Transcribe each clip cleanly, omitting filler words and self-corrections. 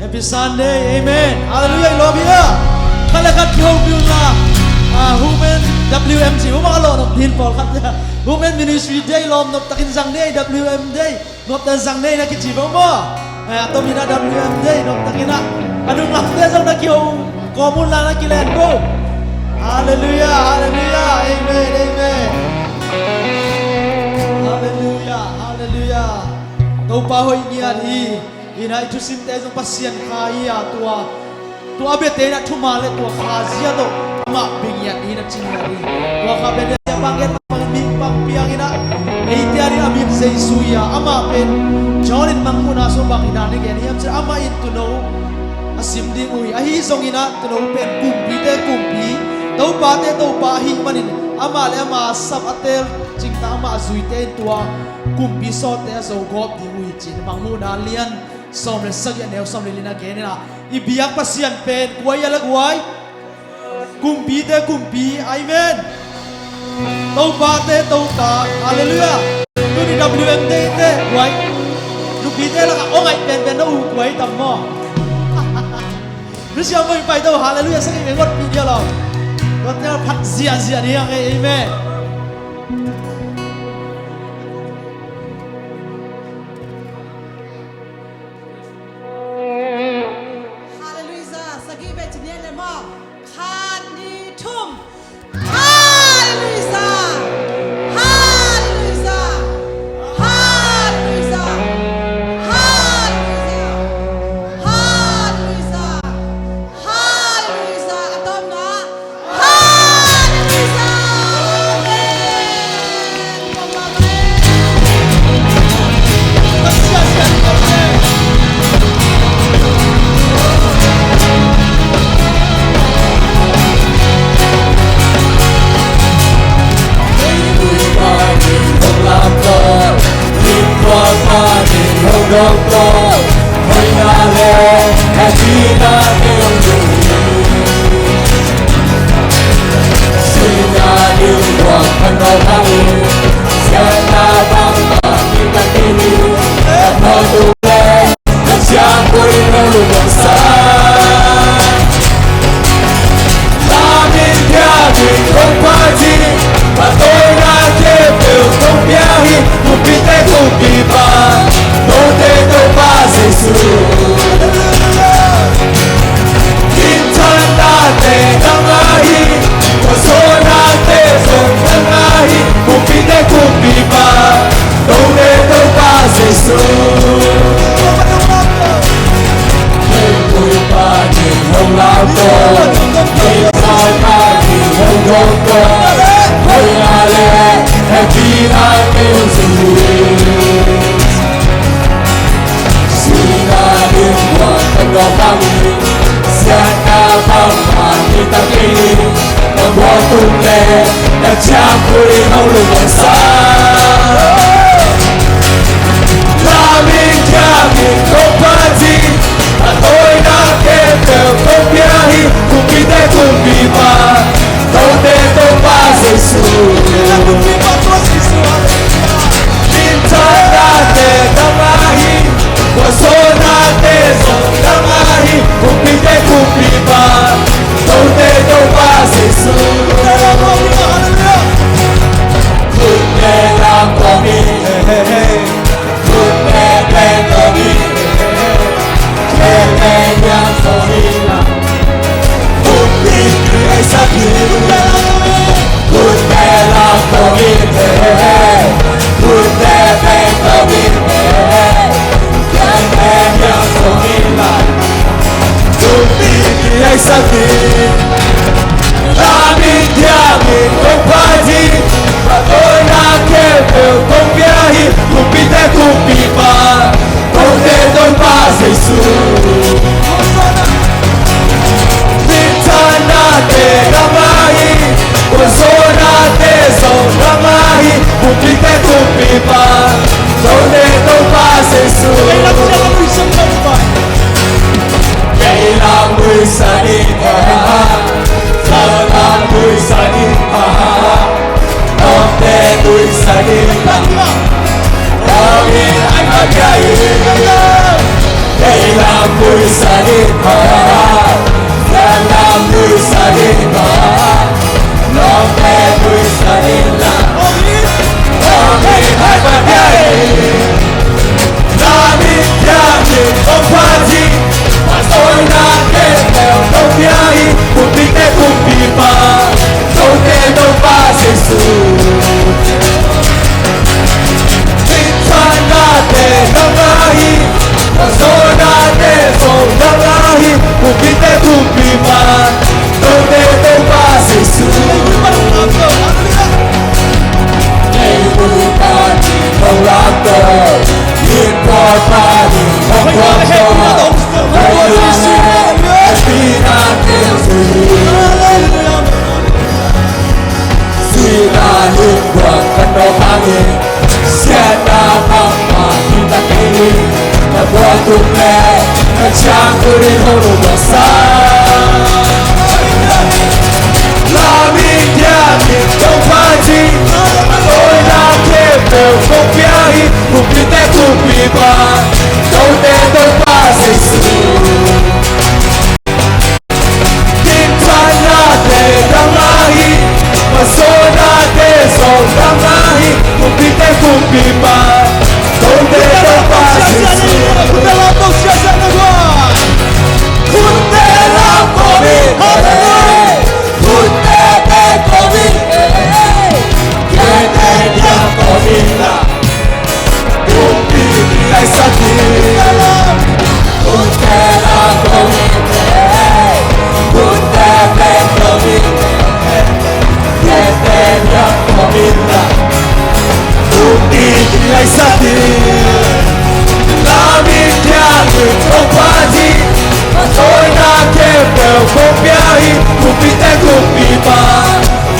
Happy Sunday Amen Hallelujah love you Kalakat yung la Human WMG Mga lo Nop din po Human Ministry Day Lom Nop takin sang day WM Day Nop tan sang day Nakichibaw mo Ato mina WM Day Nop takin na Anong lakte sang nakiyong Komun lang nakilen ko Hallelujah Hallelujah Amen Amen Hallelujah Hallelujah Tau pahoy niyan Ina itu sinte jong pasien kaya tua bete na tumale tua khazia do ma bingyan ina chinari tua kabede panget pangming pangpiang ina eitiari amim seisuya ama pen jonin mangmuna so bang ina ni geni am ama itu no asim ding ui ahi song ina to no pen kumpi te kumpi tau pa hi manin ama le ama sab atel chingta ama zuite tua kumpi so te so gop di ui chin mangmuna lian som le sagya neo som le lina gene na ibiyak pasian pen kuai alagwai kumpi te kumpi amen tau pa hallelujah tu di WMD te kuai kumpi te la ongai pen no kuai tam mo Rusia mo pai tau hallelujah sang me ngot pi dia lo ngot te phat zia dia amen Muisadinha, Fala Muisadinha, Nome Muisadinha, Nome Haibagai, Nami Tiagi, Opati, Pastor na Ketel, Topiai, Kupite Kupipa, Tote no Pasisu. Tintanate Namahi, Pasonate Sonamahi, Kupite Kupipa, Tote no Pasisu. Everybody Rolando, Everybody Rolando, Sinahin buat kenohangi, siapa mama kita kini, nabuat tumle, ngecangkurin hulu besar. Lami diami tompaji, tôi là thêm đều không biai, cùng đi té cùng bị ba, đâu té đâu ba sẽ xử. Kim thanh na để đam lahi, mà số na để sầu đam lahi, cùng đi té cùng bị ba, đâu té đâu ba sẽ xử. Kunde làm có đi, kunde để có đi, kunde làm có đi là, kunde lại sát đi, kunde làm có đi, kunde để có đi, kunde làm có đi là, kunde lại sát đi. Làm ít nhà người không qua gì. Tôi đã kêu đều không biết cùng bị tên cùng bị ba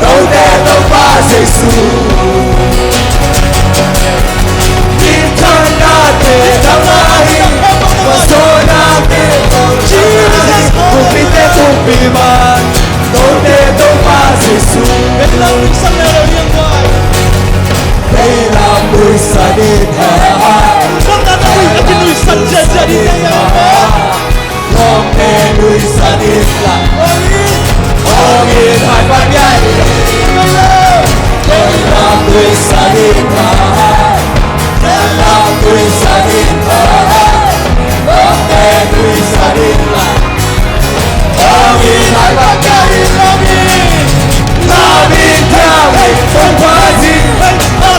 đâu để đâu ba Giêsu tin thân đã để đau lại và tôi đã kêu chỉ cùng bị tên cùng bị ba đâu để đâu ba Giêsu đây là núi sa đin Nome Muisadinha, Ogin Haibagai, Fala Muisadinha, Fala Muisadinha, Nome Muisadinha, Ogin Haibagai, Nami Tiagi, Tompazi,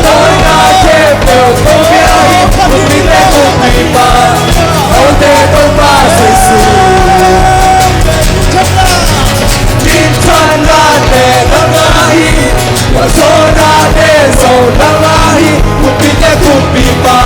tôi đã kêu đều không biết, cùng đi lên cùng đi ba, đâu để đâu ba Giêsu. Tintanate Namahi, Wasonate Sonamahi, Kupite Kupipa,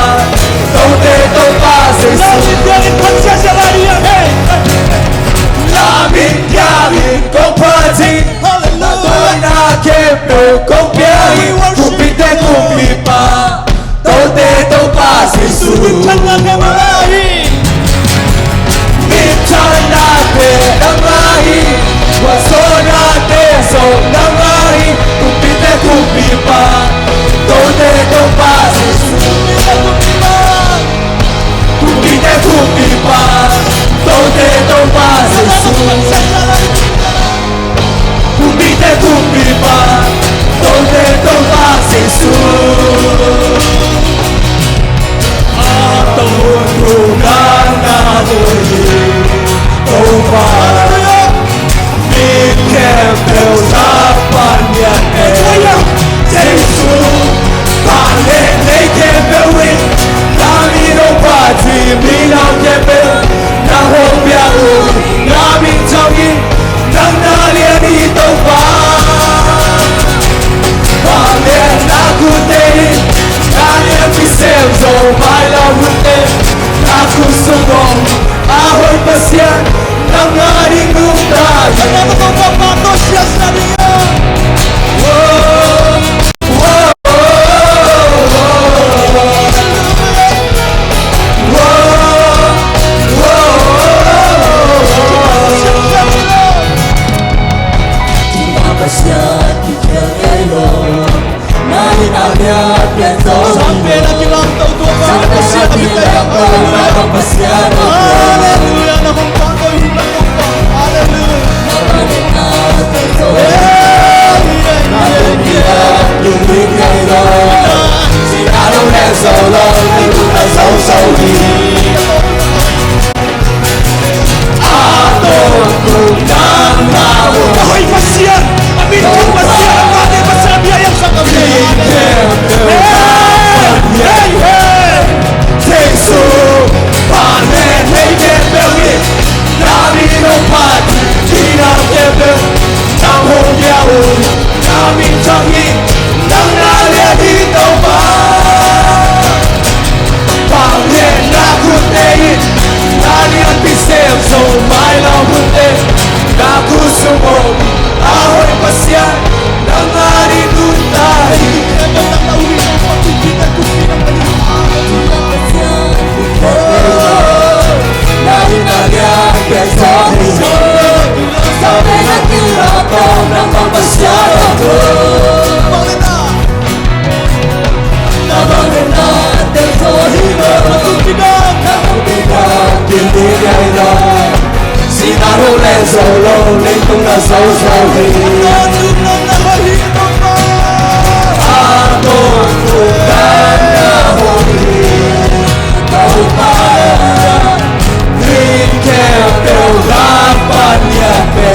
so mai lao hunde na kusumo ahoy pasya ng ari kuntai Sinaro le solo le tung na so so hi Amo tu kana hoi Tau pa Green camp del rapan ya pe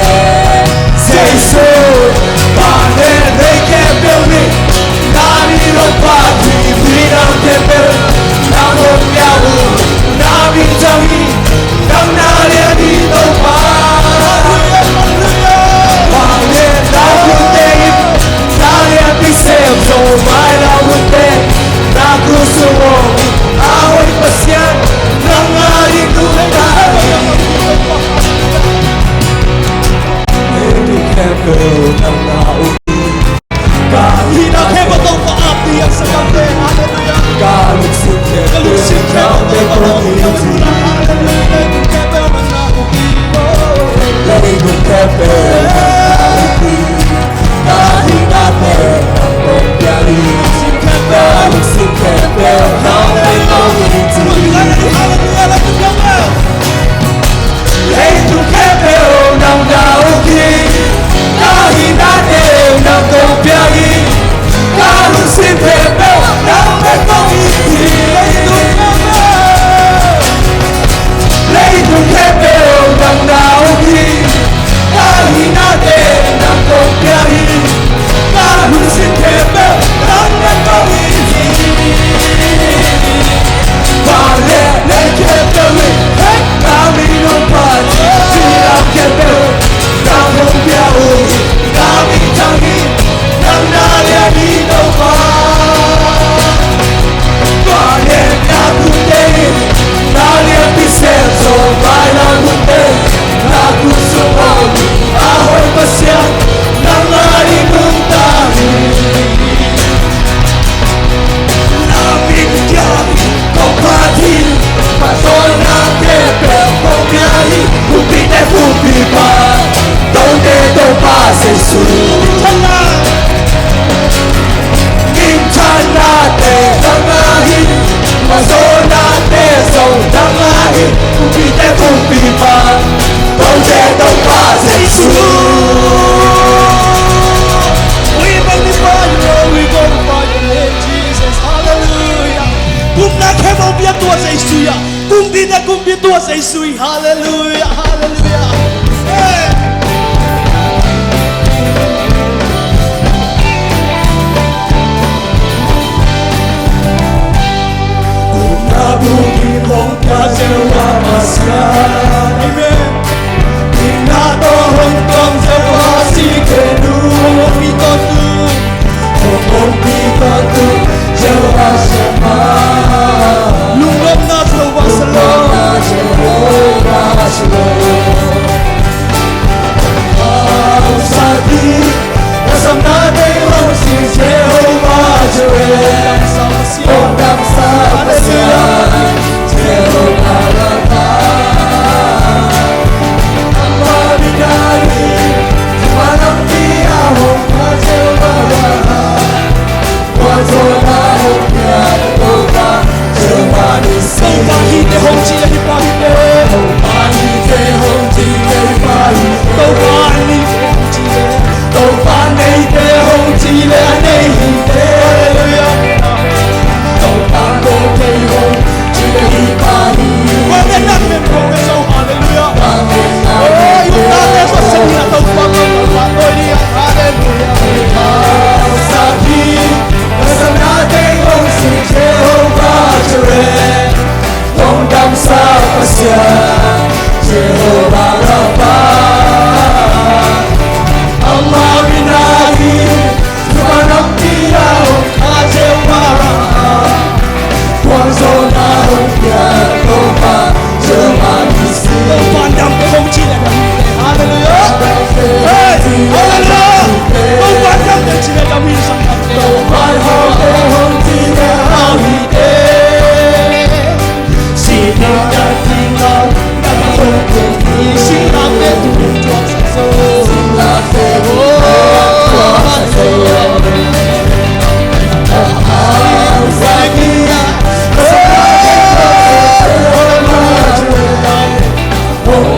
Jesus Pane de camp del mi Nami lo pati Freedom camp Namo miawu Nami tangi Nang nalia di topa Pane na kuntein Nalia pisem So mai na kunte Na kusumo Ahoy pasyan Nang ari kuntai Every camper Nang nauwi Kahit Hina ke batong paapi ang sa gabi. Hallelujah. Kaluksin camper Kaluksin ke Camper batong community Lagi kong camper Kahit natin ang pagpiyari Kaluksin camper Camper community Lagi kong camper Nang nauki Kahit natin ang pagpiyari Kaluksin camper Camper community Lagi kong camper Nang nauki Kahit natin ang pagpiyari Kaluksin camper Camper community Vale, le camper Kami ng pati Silang camper Nang pagpiyari Kami tangi Nang nalia dito pa Vale, nakutin Nalia pisel So bailang huntin Nakusumon Ahoy pasyan Nang marimong tahi Nabigyan Kapatid Pasol ng kepel Pagyahi Kupite kupipa Donde to pase su Mintan natin Nangahin Pasol natin So nangahin Kupite kupipa Donde to pase su We magnify you, Lord. We glorify your name, Jesus. Hallelujah. Kung nakemobia tua sa isuya, kung di na kumbia tua sa isuy. Hallelujah. Hallelujah. Hey. Nabugi mong kasewa masyan Amen. Inatohon kong sewa si Kenu Pito tu. Kung pito tu sewa siya Lungom na sa wasalo. Sewa Sing natin tuwang sa so.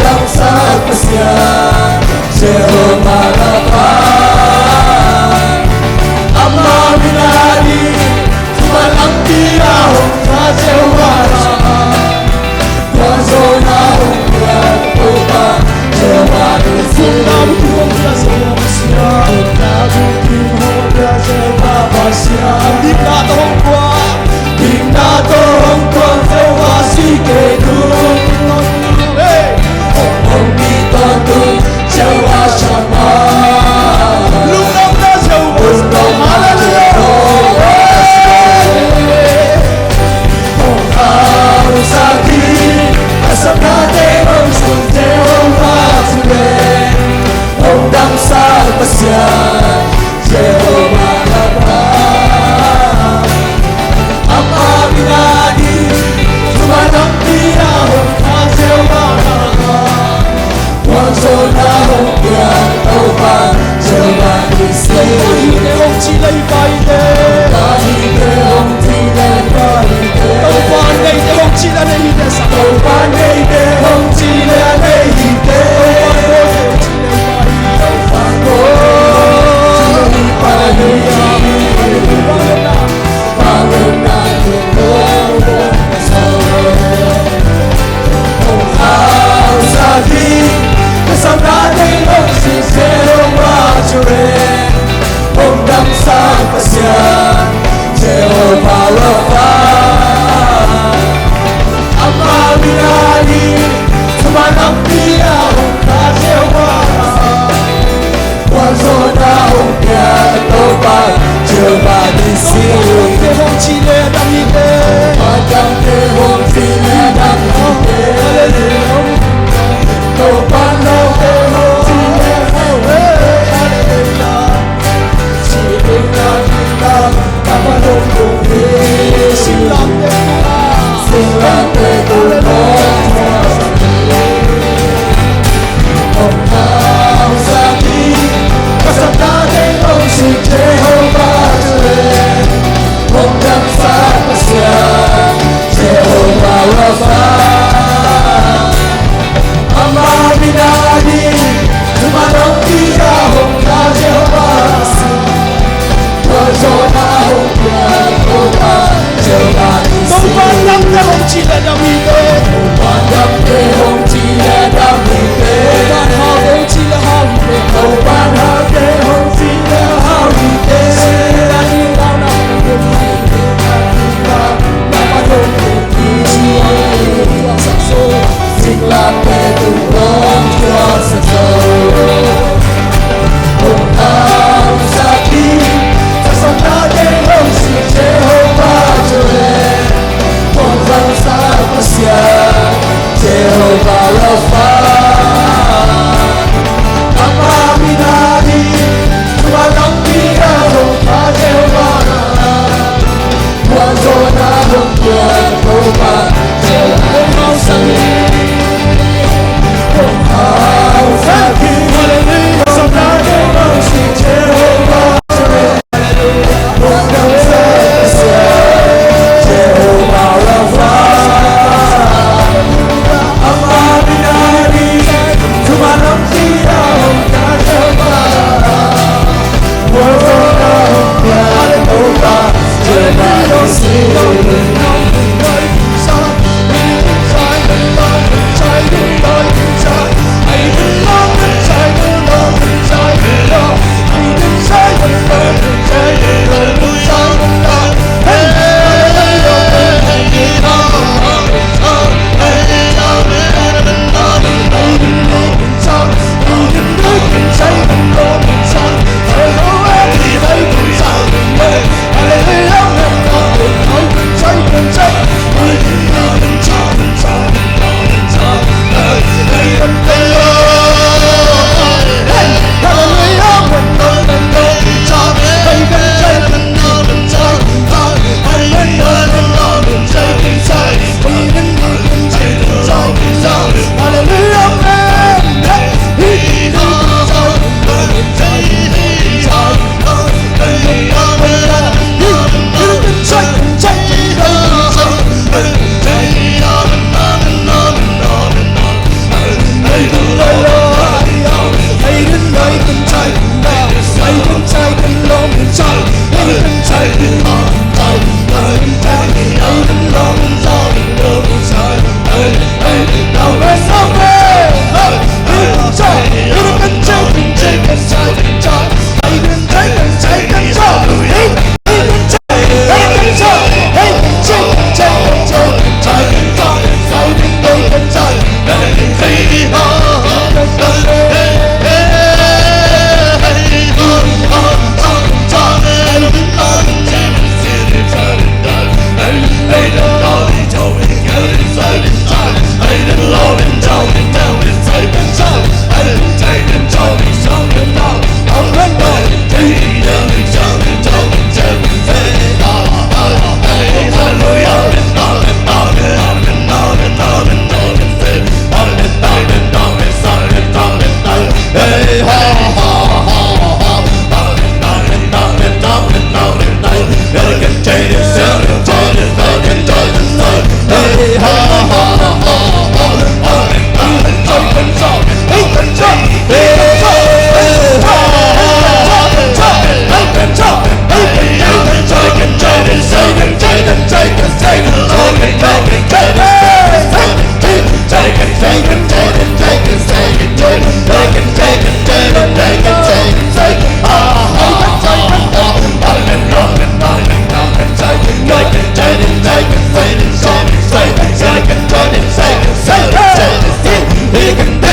Walang sagpasyan Siyang malapan Ang mga binali Walang tirahong kasawaran Kaso na hong yan Upang Siyang manusin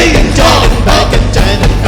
take it, take it back and take it back.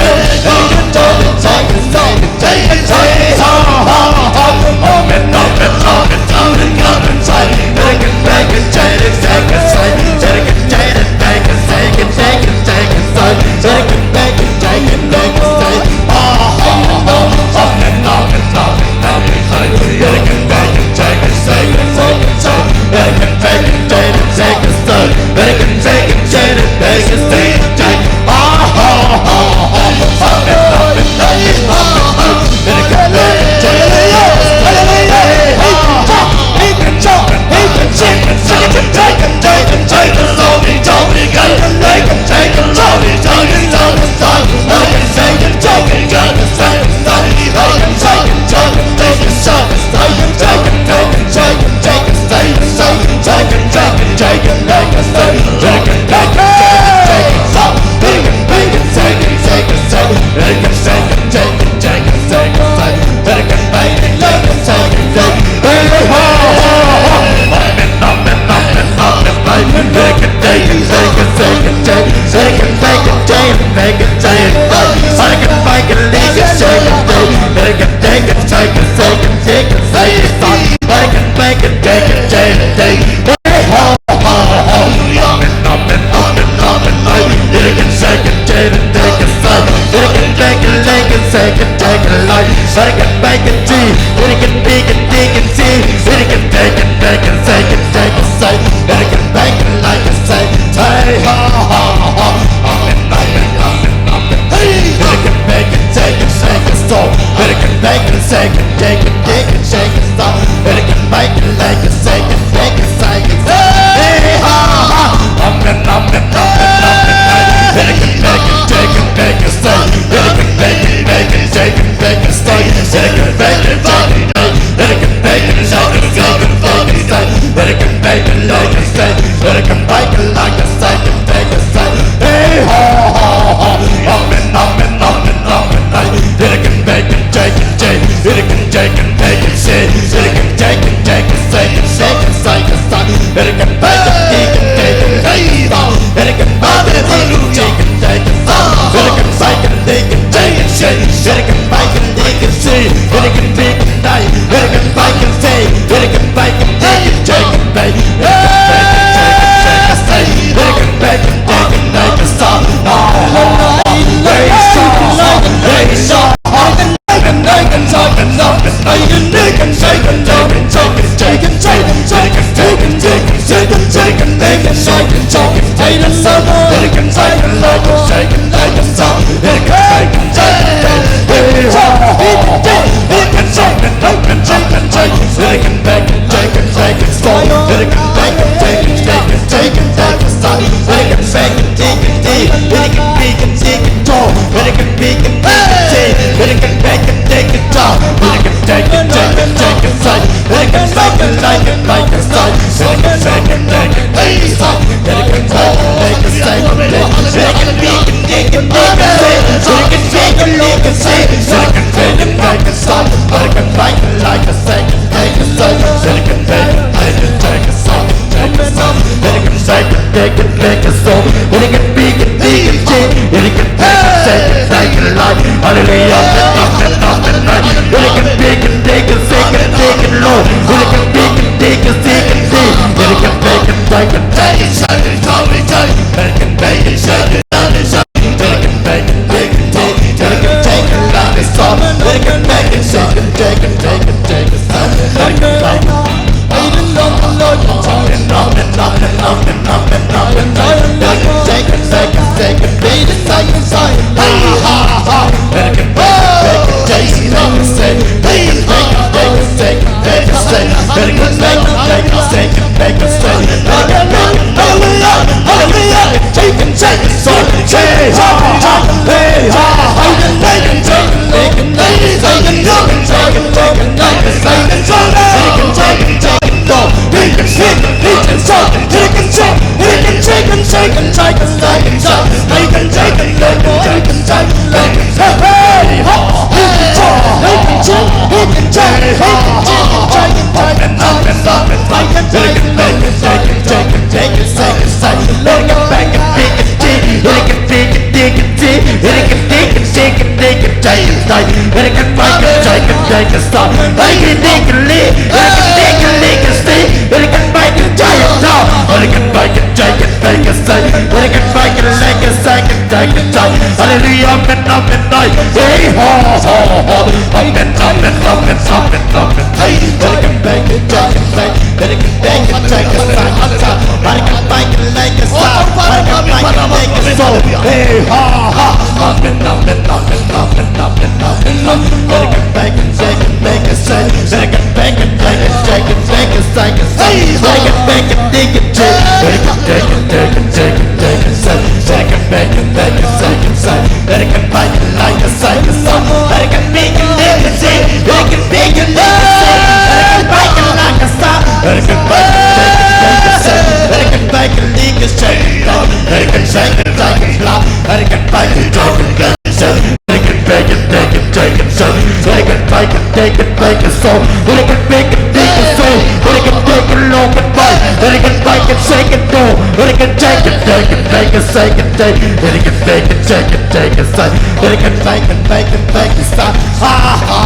Take it, take it, take it, take it, take it, take it. Up and up and up and down and up and side. Take it back and take it, take it, side. Take it, take it back and take it, take it, take it, side. Take it back and take it, take it, side. Up and up and down and side. Take it back and take it, take it, take it, side. Take it back and take it, take it, side. Take it, take it, take it, take it, take it, take it. Up and up and down and up and side. Take it back and take it, take it, Take it, dig it deep, it can dig it, dig it, dig it, take it, take it, it can break it, take it, take it, stop, make it, dig it, live, it can dig it, dig it, stay, it can break it, take it, stop, it can break it, take it, take it, stay, it can break it, take it, take it, take it, take it, hallelujah, up and night, hey ho ho ho, up and up and up and up and up and hey, it can break it, take it, take it, it can break it, take it, take it, stop, it can break it, take it, stop, it can break it, take it, so, hey ha ha, up and up and up and up and up and up and up, it can break it, take it, make it, say, it can break it, take it, take it, take it, take it, say, it can break it, dig it, it can take it, take it, take it, take it, say, it can break it, take it, take it, say, it can break it like a cycle, it can make it, make it, say, it can make it, make it, say, it can break it like a star, it can break it, take it, take it, say, it can break it, dig it, shake it, it can shake it, take it, flop, it can break it, take it, take it, say, it can break it, take it, take it, say, it can break it, take it, take it, so, it can make it, dig it, so, it can take it, long and bite, it can break it, shake it, go, it can take it, take it, take it, shake it, take it, it can make it, take it, take it, say, it can make it, make it, make it, stop, ha ha ha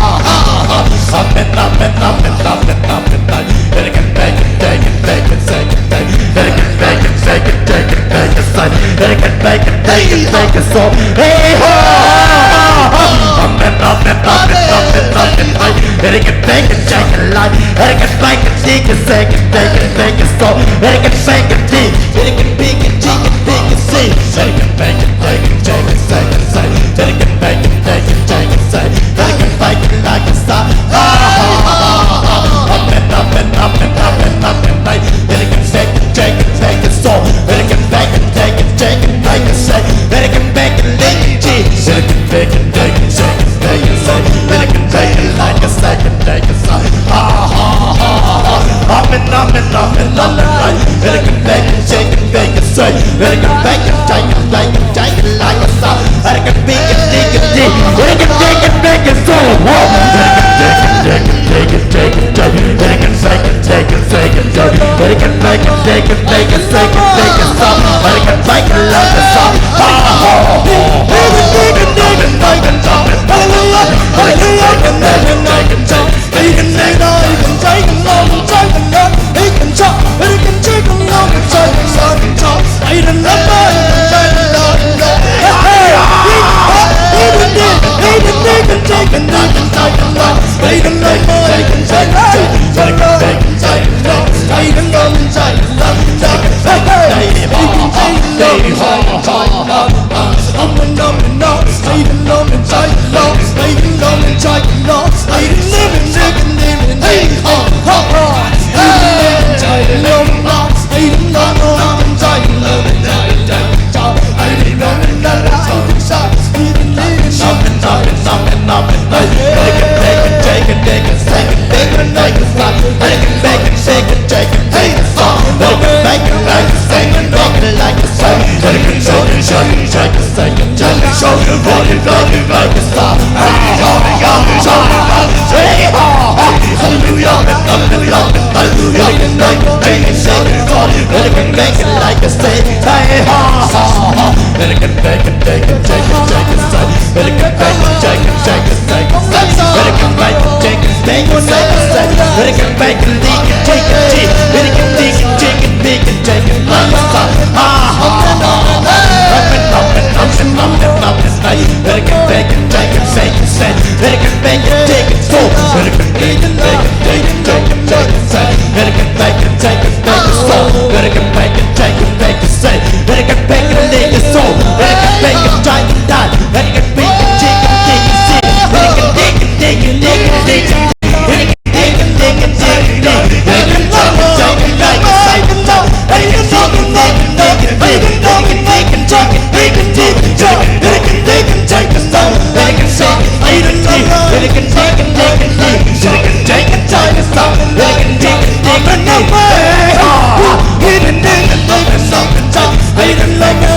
ha, up and up and up and up and up and up, it can make it, take it, take it, shake it, take it, it can make it, shake it, take it, take it, say, it can make it, take it, take it, so, hey ho ha ha, up and up and up and up and up and up, it can make it, shake it, like, it can make it, dig it, shake it, take it, take it, so, it can shake it, dig, it can big it, dig it, big it, see, it can make it, take it, take it, shake it, say, it can make it, take it, take it, say, it can make it like a star, ha ha ha ha, up and up and up and up and up and up, it can shake it, take it, take it, so, it can make it, take it, take it, make it, say, it can make it, lick it, it can make it, take it, shake it, take it, say, it can take it like a second, take it, say, ha ha ha ha, up and up and up and up and up, it can make it, shake it, make it, say, it can make it, take it, take it, take it like a star, it can make it, dig it, dig, it can take it, make it, so, whoa, it can take it, take it, take it, take it, take it, it can take it, take it, take it, take it, it can make it, take it, take it, take it, take it, stop, it can make it like a star, ha ha ha, it can dig it, make it, stop it, hallelujah, hallelujah, it can make it, take it, take it, it can take it, it can take it, long, take it, long, it can chop, it can take it, long, take it, long, chop, it can let go, it can take it, long, hey, it can dig, it can dig it, take it, long, take it, long, it can let go, it can take it, take it, take it, take it, take it, long, take it, long, take it, long, take it, take it, hey, it can take it, long, take it, long, up and up and up, take it, long, take it, long, take it, long, take it, long, take it, live and dig and live and dig, ha ha ha, take it, long, take it, long, take it, long, take it, take it, chop, take it, long, take it, chop, live and live and up and up and up and up and up, take it, take it, take it, take it, take it, take it, stop, take it, make it, shake it, take it, take it, stop, take it, make it like a take it, make it like a take it, take it, shake it, shake it, take it, take it, take it, show you what it like it, make it stop, hallelujah, hallelujah, hallelujah, it can make it, take it, shake it, it can make it like a stay, hey ha ha ha, it can make it, take it, take it, take it, say, it can make it, take it, take it, take it, say, it can make it, take it, take it, take it, say, it can make it, leak it, take it, it can leak it, take it, make it, take it, like a stop, ha ha ha, up and up and up and up and up and say, it can make it, take it, take it, say, it can make it, take it, so, it can make it, take it, take it, take it, take it, say, it can make it, take it, make it, so, it can make it, take it, make it, say, it can make it, leak it, so, it can make it, take it, die, it can make it, take it, take it, see, it can take it, take it, take it, take it, it can take it, take it, take it, take it, it can take it, take it, like a cycle, it can take it, take it, take it, take it, take it, take it, take it, take it, take it, take it, it can take it, take it, stop, it can take it, it can take it, it can take it, take it, take it, it can take it, take it, stop, it can take it, take it, take it, it can take it, take it, stop, it can take it, it can like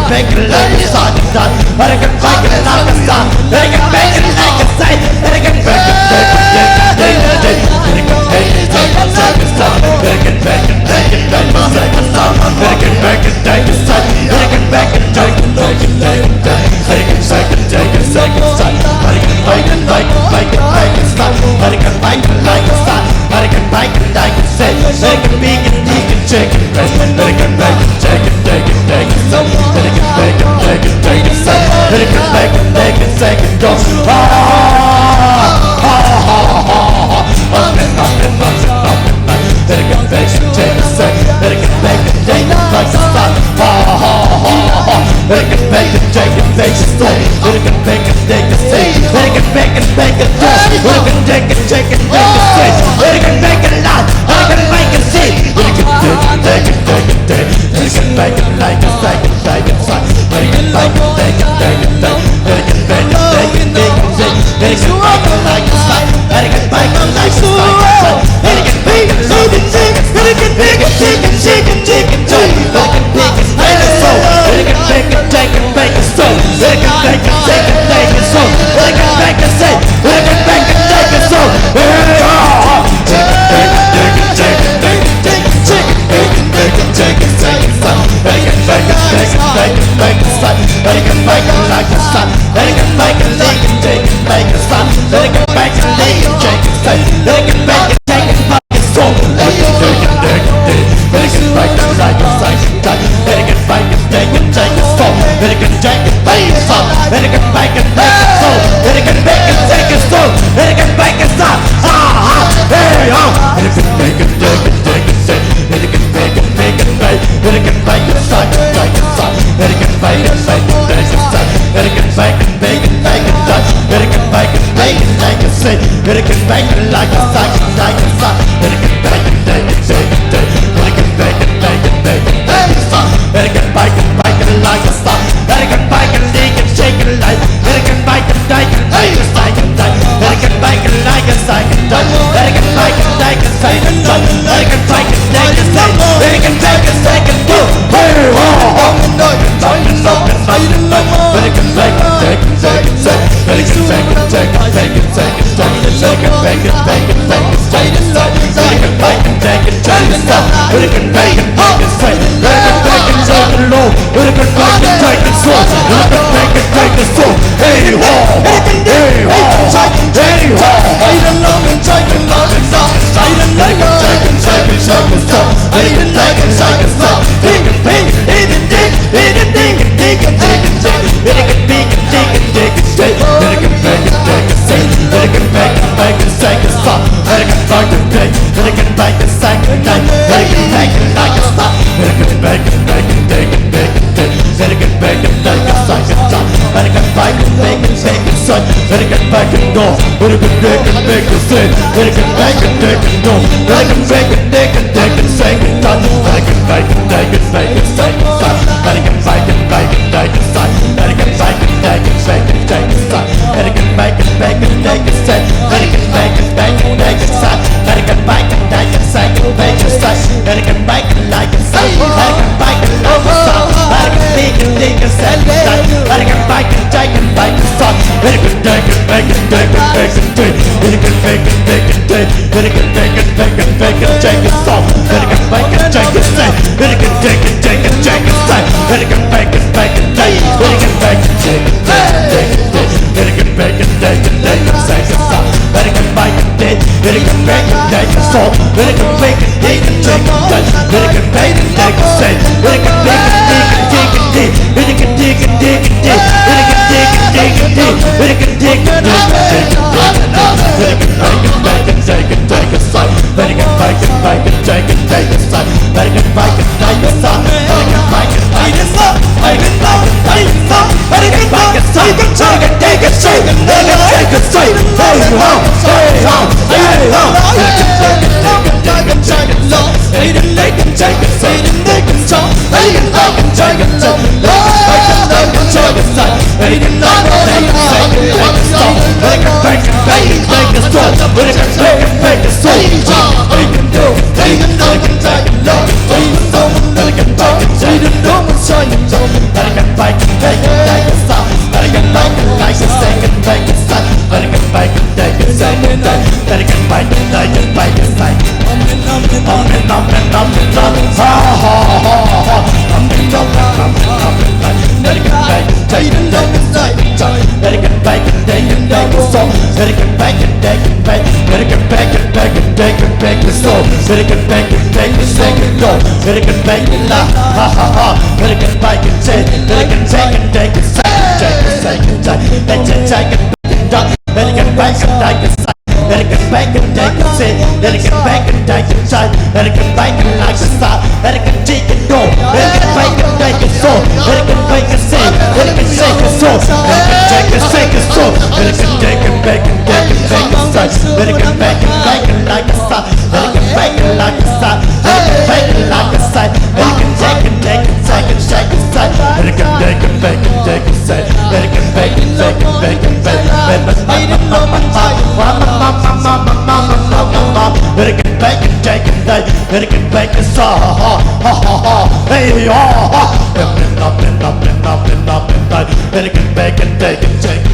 make it like a sun. I can make it like a sun. I can make it like a sun. I can make it like a ha ha ha ha. I'm in love, let it get back, take it back, let it get back, take it back, so let it get back and take it back, let it get back and take it, take it back, so let it get back and take it, take it, go, let it get back and la, ha ha ha, let it get back and take it, let it get take it, take it, take it, take it, take it, let it take it back and let it get back and take it. Let it get back and take it, say. Let it get back and take it, say. Let it get back and like a star. Let it get take it, go. Let it get back and take it, so. Let it get back and say. Let it get shake it, so. Let it get take it, shake it, so. Let it get take it back and take it, take it, say. Let it get back and like a star. Let it get back and like a star. Let it get back and like a star. Let it get take it, take it, take it, shake it, say. Let it get back and take it, take it, say. Let it get back and take it, take it, take it. Let it get back and take it, let it get back and saw, ha ha ha ha, hey ha ha, let it get back and take it, take it,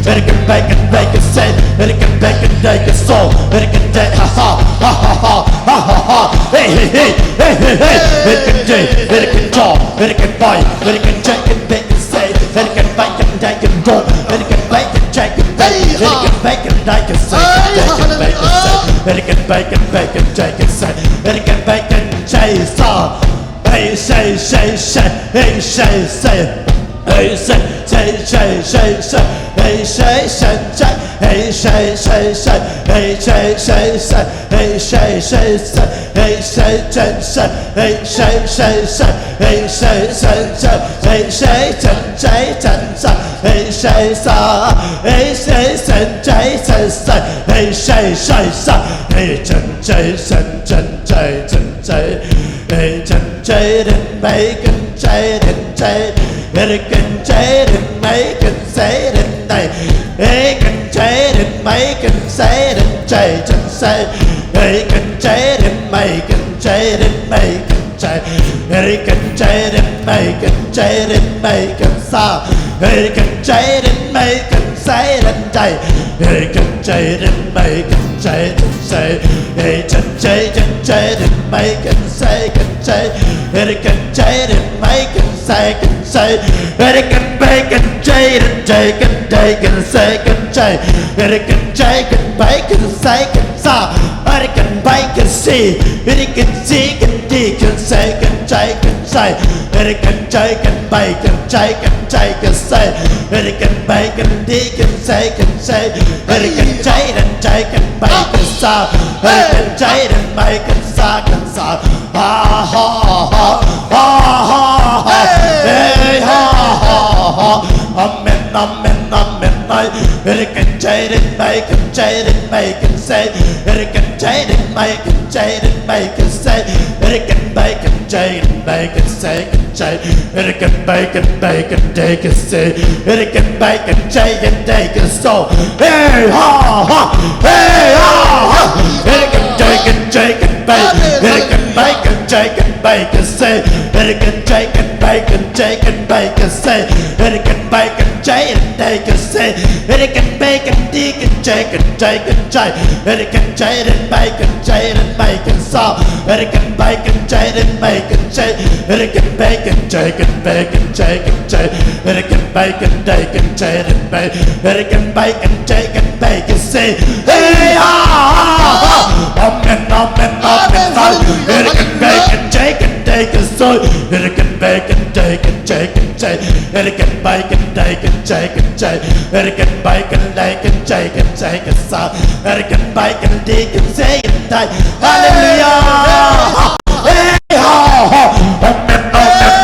let it get back and make it say, let it get back and take it so, let it get back, ha ha ha ha ha ha ha ha, hey hey hey hey hey hey, let it get take, let it get talk, let it get fight, let it get take it, make it say, let it get back and take it go, let it get back and take it, let it get back and take it say, let it get back and make it say, let it get back and take it say, let it get back and chase on, hey say say say, hey say say. Hey say say say say say, hey say say say, hey say say say, hey say say say, hey say say say, hey say say say, hey say say say, hey say say say, hey say say say say, hey say say, hey say say say say, hey say say say, hey chân say say chân say chân say, hey chân say đến mấy chân say đến say. Let it get and make it say it and they can say it, make it say it and say and say they can say it and make it say it and make it say they can say it and make it say it and make it sound they can say it and make it say it and say they can say it and make it say it and say they can say it and make it say and say they can say it and make it say and say let it can bake and shade and take and say and say let it can shake and bake and say and saw let it can bake and see let it can see and dig and say and shake and say let it can shake and bake and shake and take and say let it can bake and dig and say let it can shade and take and bake and saw let it can shade and make and saw ha ha ha ha ha ha hey ha amen, amen, amen. It can change it, make it change it, make it say. It can change it, make it change it, make it say. It can make it change it, make it say, can change. It can make it take it say. It can make it change it, take it so. Hey ha ha, hey ha ha. It can take it, make it can make it, take it, make it say. It can take it, make it, take it, make it say. It can make it, take it, take it say. It can make it, dig it, take it, take it, take. It can take it, make it, take it, make it so. It can make it, take it, make it say. It can make it, take it, make it, take it, take. It can make it, take it, take it, make. It can make it, take it, make it say. Hey ha, amen, amen, amen. It can make it, take it, take it so. It can make it, take it, take it, take. It can make it, take it, take it, take. It can make it, take it, take it, take it so. It can make it, dig it, say it, take. Hallelujah. Hey ha, amen, amen,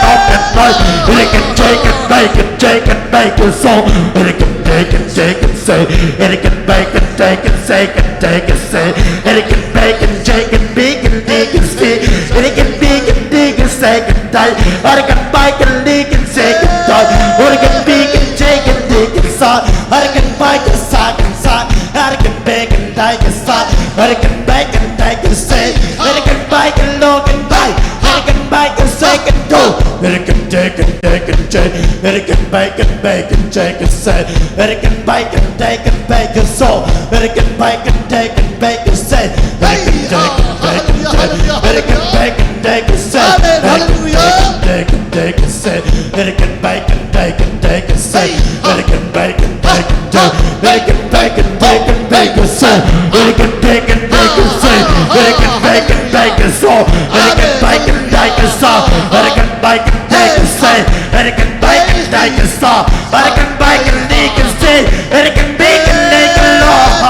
amen. It can take it, make it, take it, make it so. It can take it, take it, say. It can make it, take it, say it, take it, say. It can make it, take it, big and dig and see. It can big and dig and say it, take. It can make it, dig and say it, take. It can big and take and dig and saw. It can make it, sack and sack. It can bake and take and sack. It can bake and take and say. It can bake and look and bake. It can bake and say and do. It can take and take and take. It can bake and bake and take and say. It can bake and take and bake and so. It can bake and take and bake and say. It can take and bake and take. It American bacon, bacon, say. Amen. Hallelujah. Bacon, bacon, say. American bacon, bacon, bacon, say. American bacon, bacon, bacon, bacon, bacon, bacon, say. American bacon, bacon, say. American bacon, bacon, so. American bacon, bacon, so. American bacon, bacon, say. American bacon, bacon, so. American bacon, bacon, say. American bacon, bacon, Lord.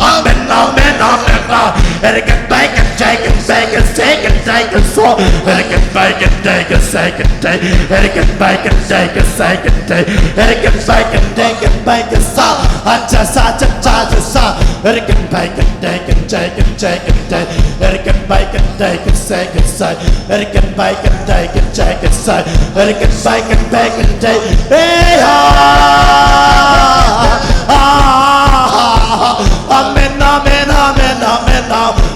Amen, amen, amen. American bacon, bacon, bacon, bacon, bacon, so. American bacon, bacon, bacon, American bacon, bacon, bacon, American bacon, bacon, bacon, so. Acha, sa, cha, cha, cha, sa. American bacon, bacon, bacon, bacon, American bacon, bacon, bacon, say. American bacon, bacon, bacon, say. American bacon, bacon, bacon, hey, amen, amen, amen, amen,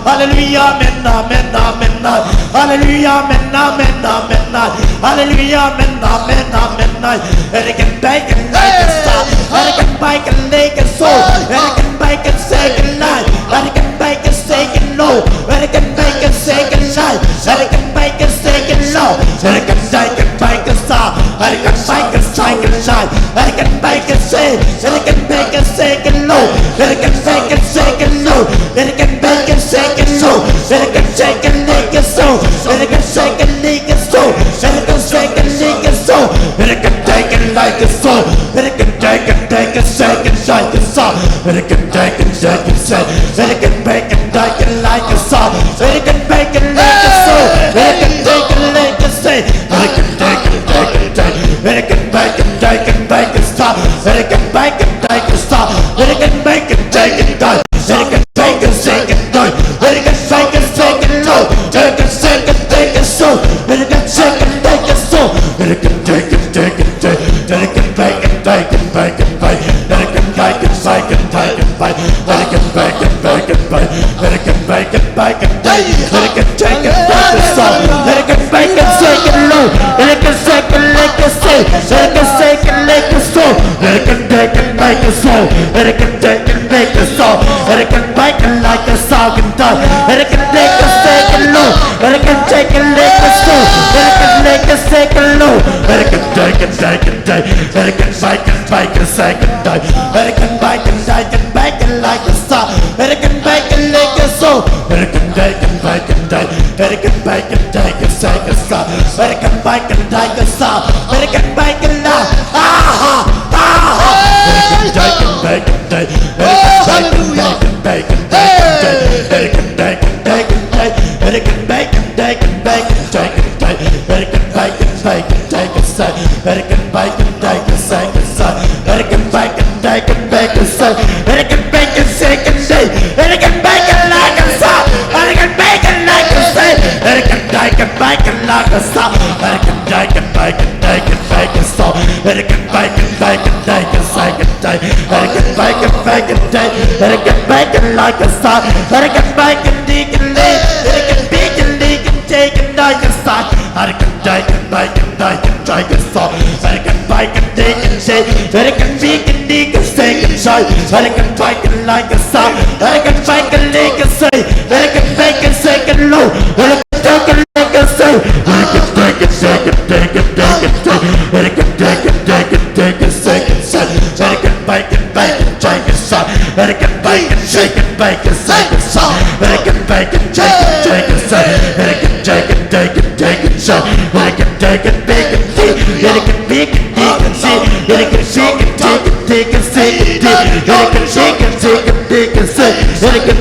hallelujah, amen, amen, amen, hallelujah, amen, amen, amen, hallelujah, amen, amen, amen, American bacon, like a star, American bacon, like a soul, American bacon, second life, American bacon, second low, American bacon, second life, American bacon, second low, American bacon, bacon star, American bacon, second life, American bacon, say, American bacon, second low, American bacon, second low, American bacon, second low, American second leg is so, American second leg is so, American second leg is so, American taken like a soul, American taken second like a soul, American taken second, American bacon taken like a soul, American bacon like a soul, American taken like a say, American taken, American bacon taken stop, American bacon taken stop, American bacon taken die, American bacon second die, American bacon second low, American second taken soul, American second taken soul, American taken, American bacon taken, American bacon, American bacon taken, American bacon, American bacon, American taken taken soul, American bacon second low, American second leg is say, American second leg is soul, American taken make a soul, American taken make a soul, American bacon like a soul can die, American leg is second low, American taken leg is soul, American leg is second low, American taken, American bacon second die, American bacon like a soul, American bacon like a soul, American bacon die, American bacon take a second soul, American bacon like a soul, American bacon like American bacon day, American bacon American bacon American bacon American bacon take a say, American bacon take a second say, American bacon say, American bacon second day, American bacon like a soul, American bacon like a say, American bacon like a soul, American bacon soul, American bacon take a second day, American bacon day, American bacon like a soul, American bacon deacon live, American bacon taken like a soul, American bacon take a soul, American bacon taken say, American bacon deacon second say, American bacon like a soul, American bacon like a say, American bacon second low, American bacon like a say, American bacon second take a American bacon take a second say, American bacon take a soul, American bacon shaken bacon second soul, American bacon take a say, American take a soul, American bacon bacon American bacon see, American shaken take a second, American shaken take a say, American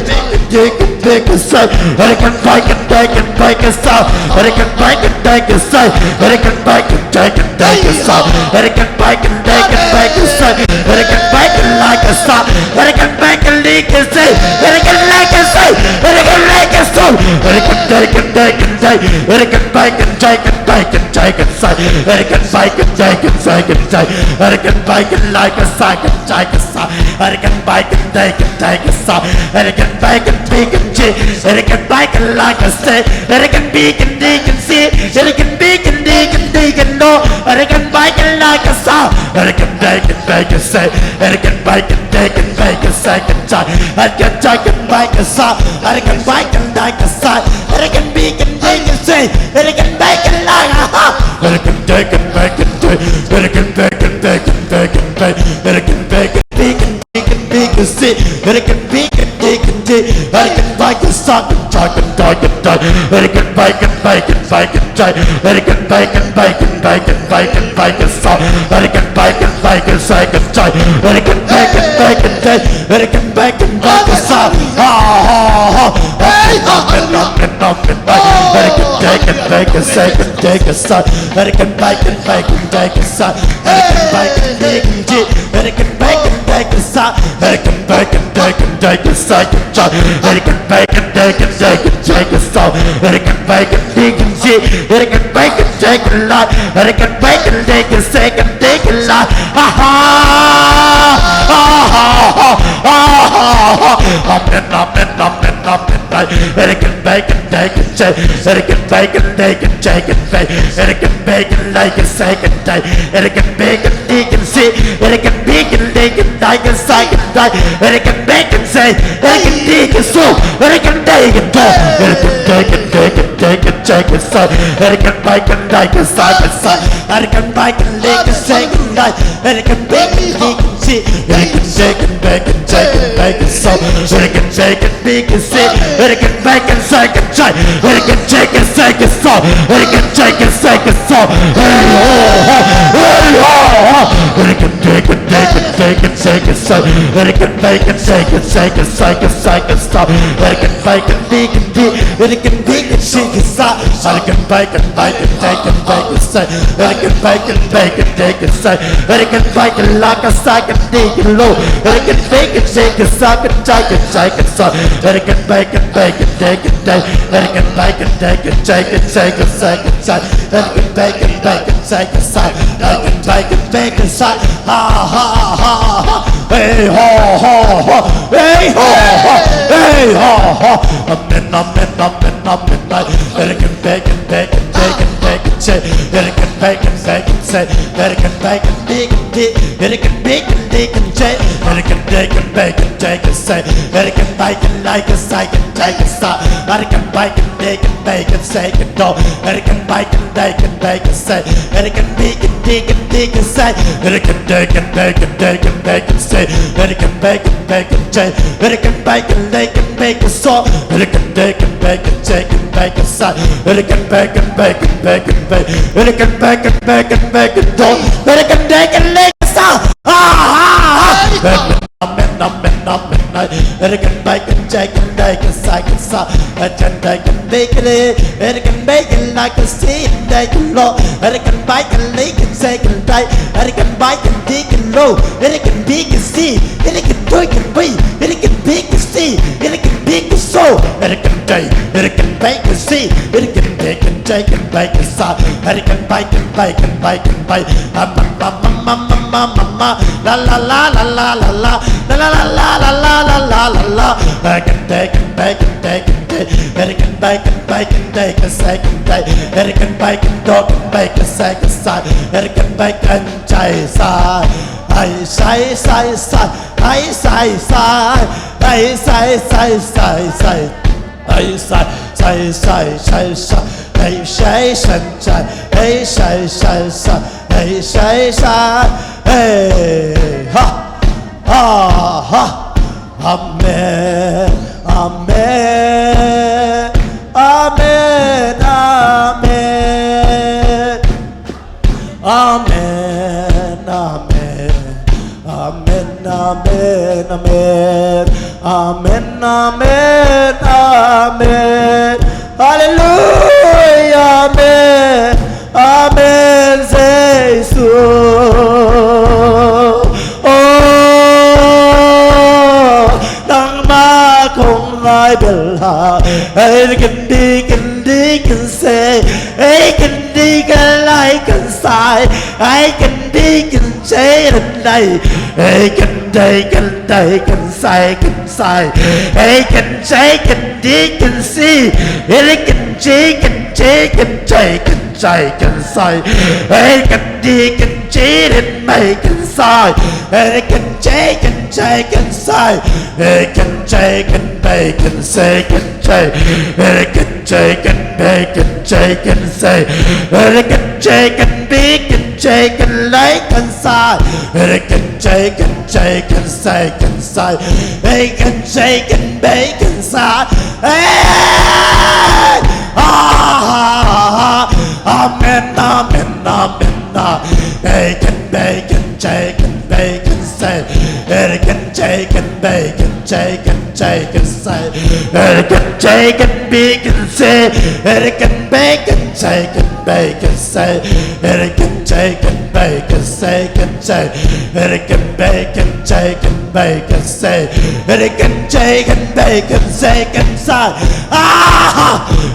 take a say, American bacon soul, American bacon take a say, American bacon take a soul, American bacon say, American bacon like a soul, American bacon like a say, American like a say, American like a soul, American American bacon say, American bacon take a say, American bacon say, American bacon like a second take a say, American bacon take a say, American bacon American bacon like a say, American bacon see, American bacon no, low, and I can bike and like a sound, and I can bake and say, and I can bike and take and bake a second time, I can take and bike a sound, and I can bike and like a side, and I can bake and take and say, and I can bake and like a ha, and I can take and bake and take, and I can bake and bake and bake and bake, and I can bake and bake and bake and bake and see, and I can bake and bake and take, and I can bike and suck and talk and talk and talk, and I can bake and bake and bake and take, and I can bake and bake and bake and bake and bake and suck, and I can bake and bake and shake and take, and I can bake and bake and take, and I can bake and bake and suck, and I can take and bake and shake and take and suck, and I can bake and bake and take and suck, and I can bake and bake and take, and I can bake and bake and suck, and I can bake and take and take and shake and suck, and I can bake and take and shake and take and suck, and I can bake and take and shake, and I can bake and take and lot, and I can bake and take and shake and take and lot. And I can bake and take and shake, and I can bake and take and shake and bake, and I can bake and like and shake and take, and I can bake and take and see, and I can bake and take and take and shake and take, and I can bake and say, and I can take and so, and I can take and do, and I can take and take and take and shake and say, and I can bake and take and shake and say, and I can bake and take and shake and take, and I can bake and take and see, and I can shake and bake and take and bake and so, and I can shake and bake and see, and I can bake and shake and shake, and I can shake and shake and so, and I can shake and shake and so, and I can take and take and take and shake and so, and I can bake and shake and shake and shake and shake and stop, and I can bake and bake and take, and I can bake and shake and stop, and I can bake and bake and take and bake and shake, and I can bake and bake and take and shake, and I can bake and like a shake and take and low, and I can bake and shake and shake and take and shake and stop, and I can bake and bake and take and take, and I can bake and take and shake and shake and shake and shake, and I can bake and bake and shake and shake, and I can bake and bake and shake, ha ha ha ha, hey ho ho ho, hey ho ho, hey ho ho, amen amen amen amen, and I can bake and bake and take and bake and shake, and I can bake and bake and shake, and I can bake and bake and take, and I can bake and take and shake, and I can bake and bake and take and shake, and I can bake and like a shake and take and stop, and I can bake and take and bake and shake and go, and I can bake and take and bake and shake, and I can bake and take and take and shake, and I can take and bake and take and bake and shake, and I can bake and bake and shake, and I can bake and take and bake and salt, and I can take and bake and shake and bake and shake, and I can bake and bake and bake and bake, and I can bake and bake and bake and do, and I can take and make and salt. Amen, amen, amen, and I can bake and shake and take and shake and salt, and I can take and bake it, and I can bake it like a steam and take and low, and I can bake and lick and shake and take, and I can bake and dig and low, and I can bake and see, and I can break and breathe, and I can bake and see, and I can bake and sow, and I can take, and I can bake and see, and I can bake and take and bake and salt, and I can bake and bake and bake and bake, la la la la la la la la la la la la la la la la. I can take and bake and take and take, and I can bake and bake and take and shake and take, and I can bake and dog and bake and shake and side, and I can bake and chase I say say say I say say I say say say say I say say say say say I say say say I say say say I say say hey ha ha ha. Amen, amen, amen, amen, amen, amen, amen, amen, amen, amen, amen, amen, hallelujah, amen, amen, Jesus. I can dig and dig and say, I can dig and like and sigh, I can dig and say and die, I can dig and dig and sigh and sigh, I can shake and dig and see, I can shake and shake and shake and ใจกันใส่เฮ้ยกันดีกันจีกันไม่กันใส่เฮ้ยกันใจกันใจกันใส่เฮ้ยกันใจกันไม่กันใส่กันใจเฮ้ยกันใจกันไม่กันใจกันใส่เฮ้ยกันใจกันบีกันใจกันไหลกันใส่เฮ้ยกันใจกันใจกันใส่กันใส่เฮ้ยกันใจกันไม่กันใส่เฮ้ยAmen, amen, amen. Bacon, bacon, chicken, bacon, say. Bacon, chicken, bacon, chicken, chicken, say. Bacon, chicken, bacon, say. Bacon, bacon, chicken, bacon, say. Bacon, chicken, bacon, chicken, say. Bacon, bacon, chicken, bacon, say. Bacon, chicken, bacon, chicken, say.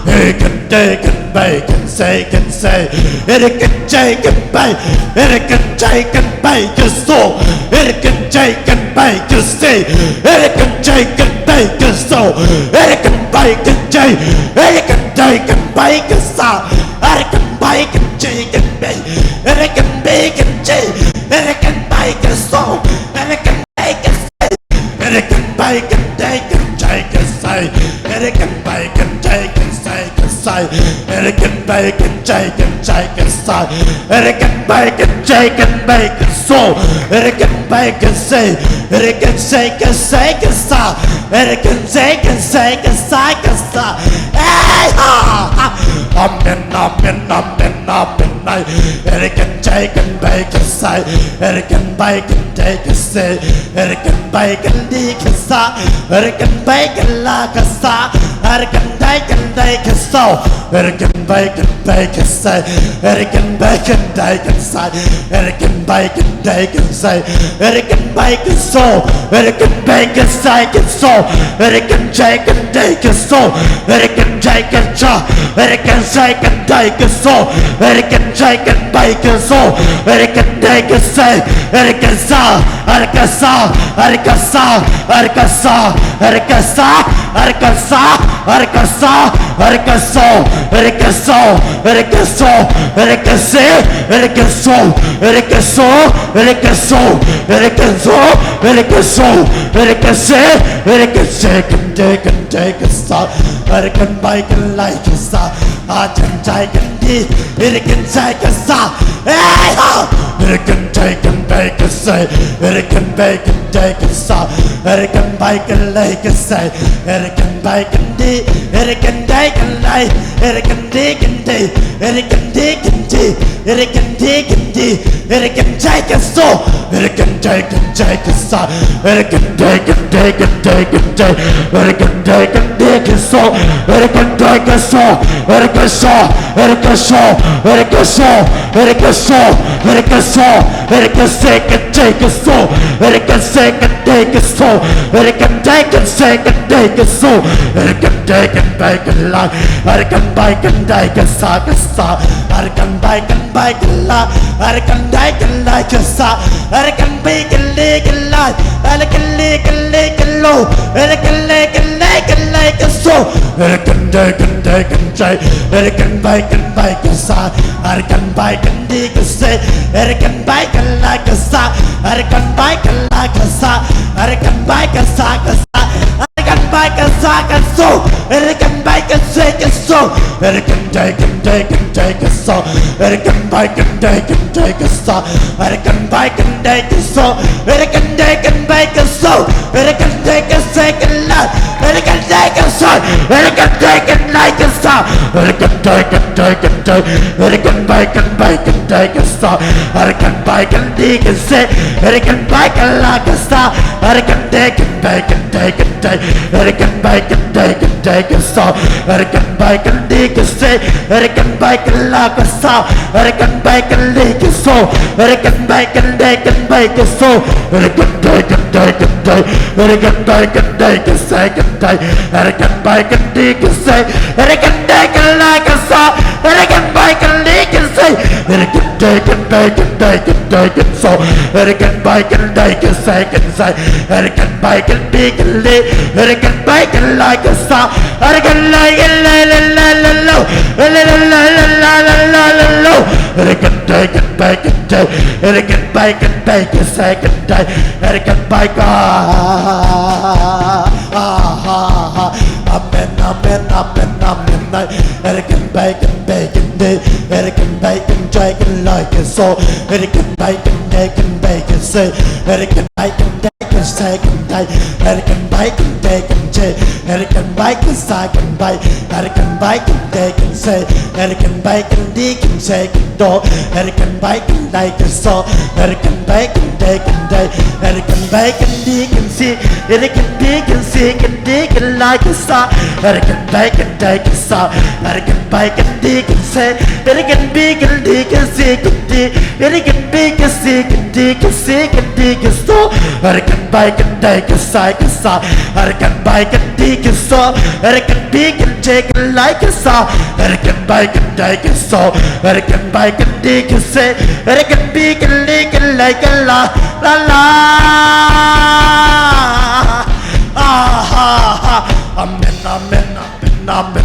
Bacon, bacon, bacon, chicken, say. Bacon, chicken, bacon, bacon, chicken, bacon, so. Bacon, chicken, bacon, say. Bacon, chicken, bacon, so. Bacon, bacon, bacon, chicken, bacon, so. Bacon, bacon, chicken, bacon, bacon, bacon, bacon, so. Bacon, bacon, American bacon, bacon, chicken, say. American bacon, chicken, chicken, say. American bacon, chicken, chicken, say. American bacon, chicken, bacon, so. American bacon, say. American chicken, chicken, say. American chicken, chicken, chicken, say. Hey ha! Amen, amen, amen, amen. American chicken, bacon, say. American bacon, chicken, say. American bacon, chicken, say. American bacon, like a sa. American bacon, bacon, so. American bacon, bacon, say. American bacon, bacon, say. American bacon, bacon, say. American bacon, so. American bacon, bacon, so. American chicken, bacon, so. American chicken, cha. American chicken, bacon, so. American chicken, bacon, so. American bacon, say. American sa. American sa. American sa. American sa. American sa. American sa. American sa. American so. American so. American so. American say. American so. American so. American so. American so. American so. American say. American chicken, chicken, chicken, sa. American bacon, like a sa. American chicken, American chicken, sa. Hey ho! American chicken, bacon, say. American bacon, chicken, sa. American bacon, like a say. American bacon, American bacon, like. American bacon, American bacon, American bacon, American chicken, so. American chicken, chicken, sa. American bacon, bacon, bacon, American bacon, bacon, so. American bacon, so. American so. American so. American so. American so. American so. American second, chicken, so. American second, bacon, so. American bacon, second, bacon, so. American bacon, bacon, like. American bacon, bacon, sa, sa. American bacon, bacon, like. American bacon, like, sa. American bacon, bacon, like. American bacon, bacon, low. American bacon, bacon, like, so. American bacon, bacon, chay. American bacon, bacon, sa. American bacon, bacon, say. American bacon, like, sa. American bacon, like, sa. American bacon, sa, sa. American bacon, sa, so. American bacon, say, so. American bacon, bacon, bacon, so. American bacon, bacon, bacon, so. American bacon, bacon, so. American bacon, bacon, so. American bacon, second life. American bacon, so. American bacon, like a star. American bacon, bacon, American bacon, bacon, bacon, so. American bacon, bacon, say. American bacon, like a star. American bacon, bacon, bacon, American bacon, bacon, bacon, so. American bacon, bacon, say. American bacon, like a star. American bacon, bacon, so. American bacon, bacon, bacon, so. American bacon, bacon, American bacon, bacon, second day. American bacon, bacon, say. American bacon, like a star. American bacon, bacon, say. American bacon, bacon, bacon, bacon, so. American bacon, bacon, second day. American bacon, bacon, American bacon, like a star. American like a la la la la la la la la la la la la and it can take it back and day, and it can bake and bake a second day, and it can bake amen, amen, amen, amen, and it can bake and bake and day, and it can bake and drag and like a soul, and it can bake and take and bake and say, and it can bake and take and second day, and it can bake and take and say, and it can bake and second bite, and it can bake and take and say, and it can bake and dig and shake and do, and it can bake and like a soul, and it can bake and take and day, and it can bake and dig and see, and it can dig and sing and dig and like a song, and it can bake and take a song, and it can bake and dig and say, and it can big and dig and sing and dig, and it can big and sing and dig and sing and dig and so, and it can bake and take a song, and it can bake and dig and so, and it can big and take and like a song, and it can bake and take a song, and it can bake and dig and say, and it can big and dig and like a la la la. Amen, amen, amen, amen.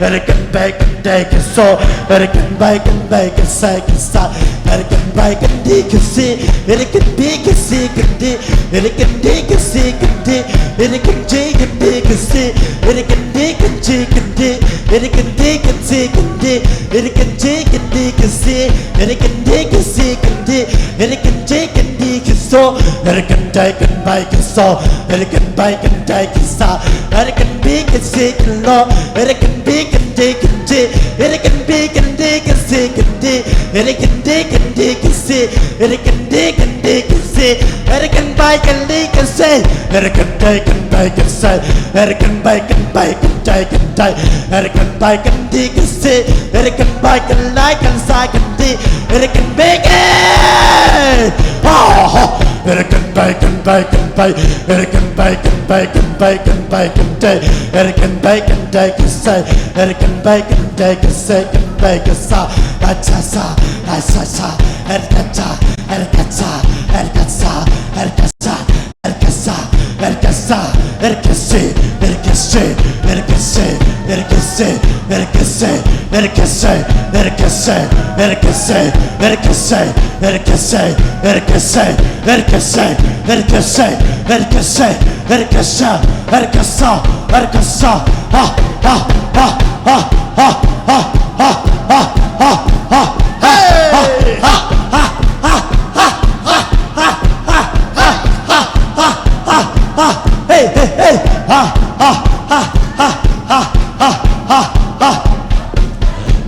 And it can bake and take a soul, and it can bake and bake and shake and stop, and it can bake and dig and see, and it can dig and see and dig, and it can dig and see and dig, and it can dig and dig and see, and it can dig and dig and dig, and it can dig and dig and dig, and it can dig and dig and see, and it can dig and see and dig, and it can dig and dig and so, and it can take and bake and so, and it can bake and take and stop, and it can big and sick and low, and it can big and dig and dig, and it can big and dig and sick and dig, and it can dig and dig and sick, and it can dig and dig and sick, and it can bake and dig and say, and it can take and bake and say, and it can bake and bake and take and take, and it can bake and dig and sick, and it can bake and like and psych and dig, and it can bake it. And it can bake and bake and bake, and it can bake and bake and bake and bake and take, and it can bake and take and say, and it can bake and take and say and bake and sa, and sa, and sa sa, and sa, and sa, and sa, and sa, and sa, and sa, and say, and say, and say, and say, and say, and say, and say, and say, and say, and say, and say, and say, and say, and say, and say, and say, and say, ha ha ha ha ha ha ha ha ha ha hey ha ha ha ha ha ha ha ha ha ha ha hey hey hey ha ha ha ha ha ha ha ha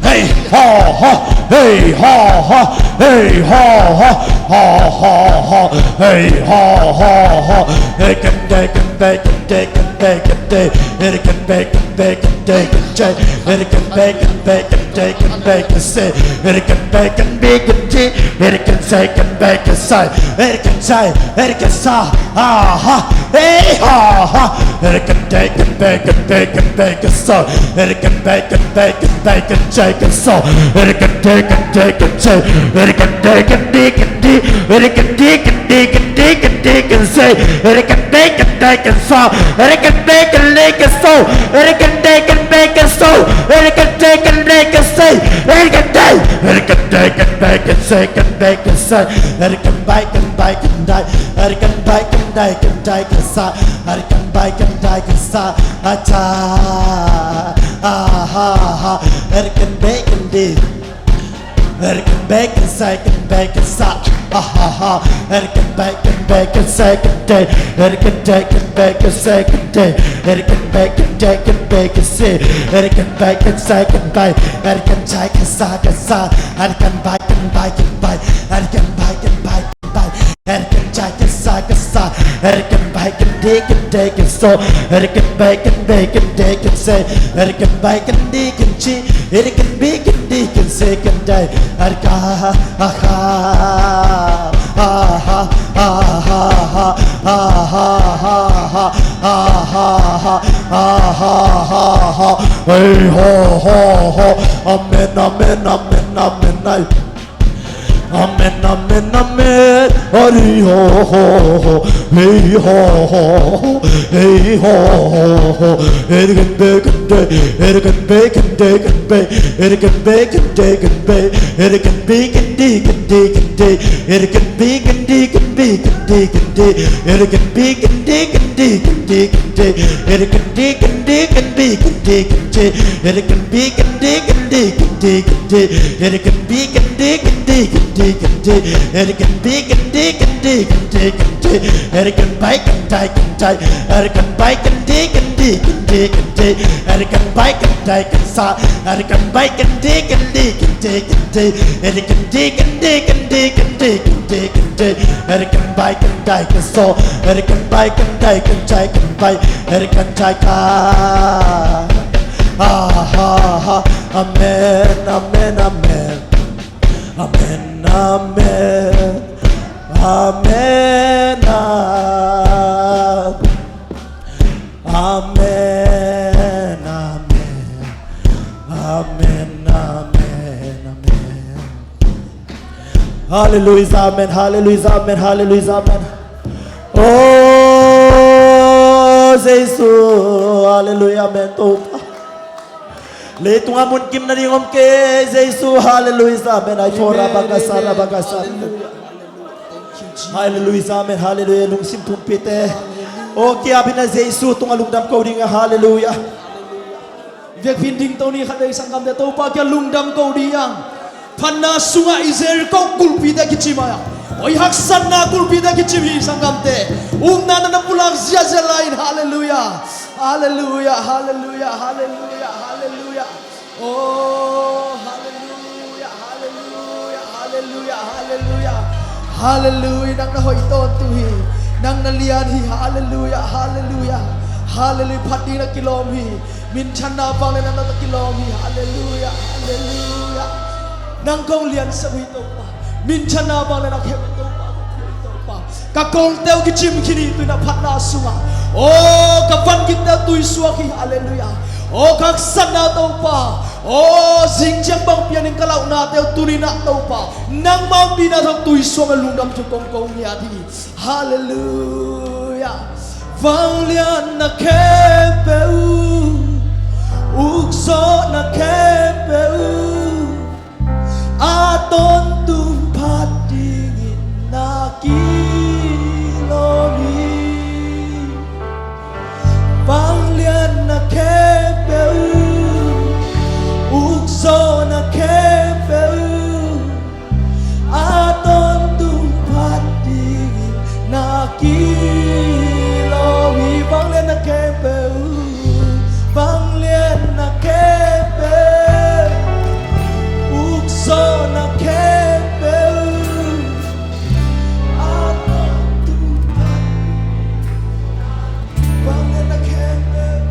hey ha ha hey ha ha hey ha ha ha ha ha hey ha ha ha hey can take and bake and take and bake and take, and it can bake and bake and take and take, and it can bake and bake and take and bake and say, and it can bake and bake and take, and it can take and bake and say, and it can say, and it can say, ha ha hey ha ha, and it can take and bake and bake and bake and so, and it can bake and bake and bake and take and so, and it can take and take and take, and it can take and dig and dig, and it can dig and dig and dig and dig and say, and it can bake and take and so, and it can bake and make and so, and it can take and bake and so, and it can take and make and say, and it can take, and it can take and bake and say and bake and say, and it can bake and bake and die, and it can bake and take and take and say, and it can bake and take and say, and it can bake and dig. And it can bake and say and bake and stop, ha ha ha. And it can bake and say and day, and it can take and bake and say and day, and it can bake and take and bake and see, and it can bake and say and bake, and it can take and say and say, and it can bake and bake and bake, and it can bake and bake and bake, and it can take and say and say, and it can bake and dig and take and so, and it can bake and bake and dig and say, and it can bake and dig and cheat, and it can bake and dig and say and day. And ha ha ha ha ha ha ha hey ho ho ho amen amen amen amen Amen, amen, amen. Hari ho ho ho, hey ho ho, hey ho ho. It can bacon day, it can bacon day, can bake, it can bacon day, can bake, it can bacon day, can day, can day, it can bacon day, can bacon day, can day, it can bacon day, can day, can day, can day, it can bacon day, can bacon day, can day, it can bacon day, can day, can day, can day, it can bacon day, can day, can day, can day, it can bacon day, can day, can day, can day, it can bake and die, can die, it can bake and day, can day, can day, can day, it can bake and die, can sa, it can bake and day, can day, can day, can day, it can day, can day, can day, can day, can day, can day, it can bake and die, can so, it can bake and die, can die, can bake, it can die, can. Amen, amen, amen, amen, amen, amen, amen, amen, amen, amen. Hallelujah, amen, hallelujah, amen, hallelujah, amen. Oh, Jesus, hallelujah, amen. Le tunga mun kim na ring om ke Jesus hallelujah amen ay thora bagasara bagasara hallelujah amen hallelujah lung sim thum pite o kia bina Jesus tunga lungdam ko ring hallelujah việc phiên đình tàu ni khát đây sang cầm để tàu pa kia lung đam câu đi yang phan na sunga Israel kau kulpi dah kicimaya oi haksan na kulpi dah kicimi sang cầm te na na pulang zia zia lain hallelujah hallelujah hallelujah hallelujah hallelujah oh hallelujah hallelujah hallelujah hallelujah hallelujah nang na hoi ton tu hi nang na lian hi hallelujah hallelujah hallelujah phati na kilom hi min chana pang le na kilom hi hallelujah hallelujah nang kong lian sa wi to pa min chana pang le na khe to pa ka kong teo ki chim kini tu na phat na sunga oh ka van ki teo tu suwa ki hallelujah oh ka san na to pa oh sing chang bang pian ning kalau na teo tu ni na to pa nang ma bi na tu suwa lungdam chu kong kong ni adi hallelujah vang lian na kepeu ukso na kepeu aton tum phat dingin na kilomi vang lian na kepeu ukso na kepeu aton tum phat dingin na kilomi vang lian na kepeu vang lian na kepeu ukso na kepeu aton tum phat vang lian na kepeu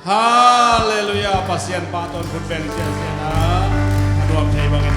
Hallelujah. Pasien paton kun ben sia sia na. Aduam thei bangin